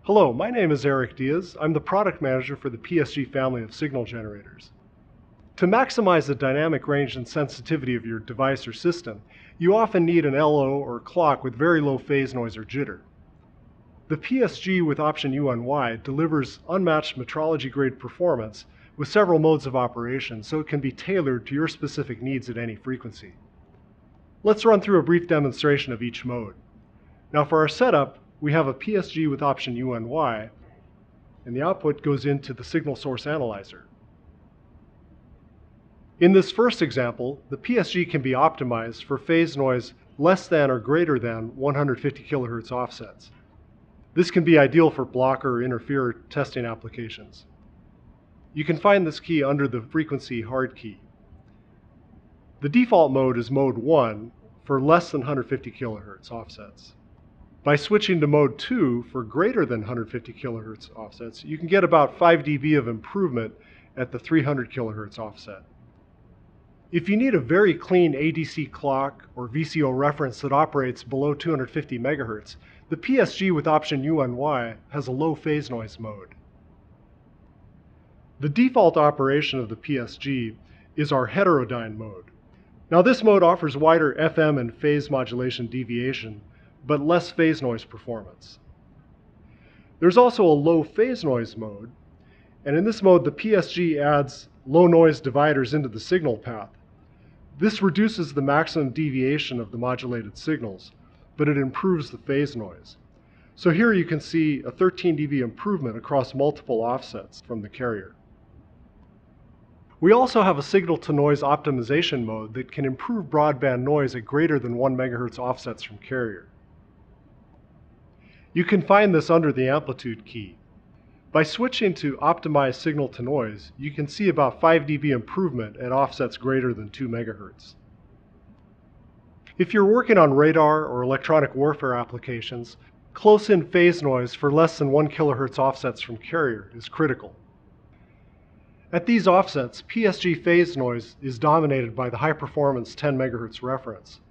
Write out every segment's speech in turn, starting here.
Hello, my name is Eric Diaz. I'm the product manager for the PSG family of signal generators. To maximize the dynamic range and sensitivity of your device or system, you often need an LO or clock with very low phase noise or jitter. The PSG with option UNY delivers unmatched metrology-grade performance with several modes of operation, so it can be tailored to your specific needs at any frequency. Let's run through a brief demonstration of each mode. Now for our setup, we have a PSG with option UNY, and the output goes into the signal source analyzer. In this first example, the PSG can be optimized for phase noise less than or greater than 150 kHz offsets. This can be ideal for blocker or interferer testing applications. You can find this key under the frequency hard key. The default mode is mode 1 for less than 150 kHz offsets. By switching to mode 2 for greater than 150 kHz offsets, you can get about 5 dB of improvement at the 300 kHz offset. If you need a very clean ADC clock or VCO reference that operates below 250 MHz, the PSG with option UNY has a low phase noise mode. The default operation of the PSG is our heterodyne mode. Now this mode offers wider FM and phase modulation deviation, but less phase noise performance. There's also a low phase noise mode, and in this mode the PSG adds low noise dividers into the signal path. This reduces the maximum deviation of the modulated signals, but it improves the phase noise. So here you can see a 13 dB improvement across multiple offsets from the carrier. We also have a signal-to-noise optimization mode that can improve broadband noise at greater than 1 MHz offsets from carrier. You can find this under the amplitude key. By switching to optimized signal-to-noise, you can see about 5 dB improvement at offsets greater than 2 MHz. If you're working on radar or electronic warfare applications, close-in phase noise for less than 1 kHz offsets from carrier is critical. At these offsets, PSG phase noise is dominated by the high-performance 10 MHz reference.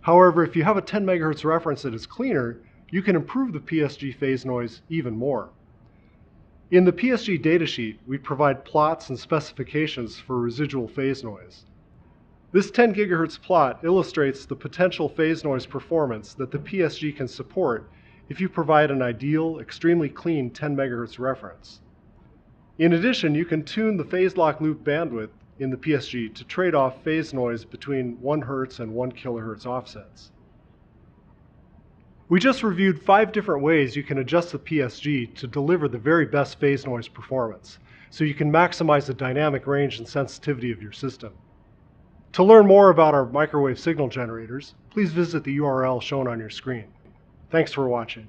However, if you have a 10 MHz reference that is cleaner, you can improve the PSG phase noise even more. In the PSG datasheet, we provide plots and specifications for residual phase noise. This 10 GHz plot illustrates the potential phase noise performance that the PSG can support if you provide an ideal, extremely clean 10 MHz reference. In addition, you can tune the phase lock loop bandwidth in the PSG to trade off phase noise between 1 Hz and 1 kHz offsets. We just reviewed 5 different ways you can adjust the PSG to deliver the very best phase noise performance, so you can maximize the dynamic range and sensitivity of your system. To learn more about our microwave signal generators, please visit the URL shown on your screen. Thanks for watching.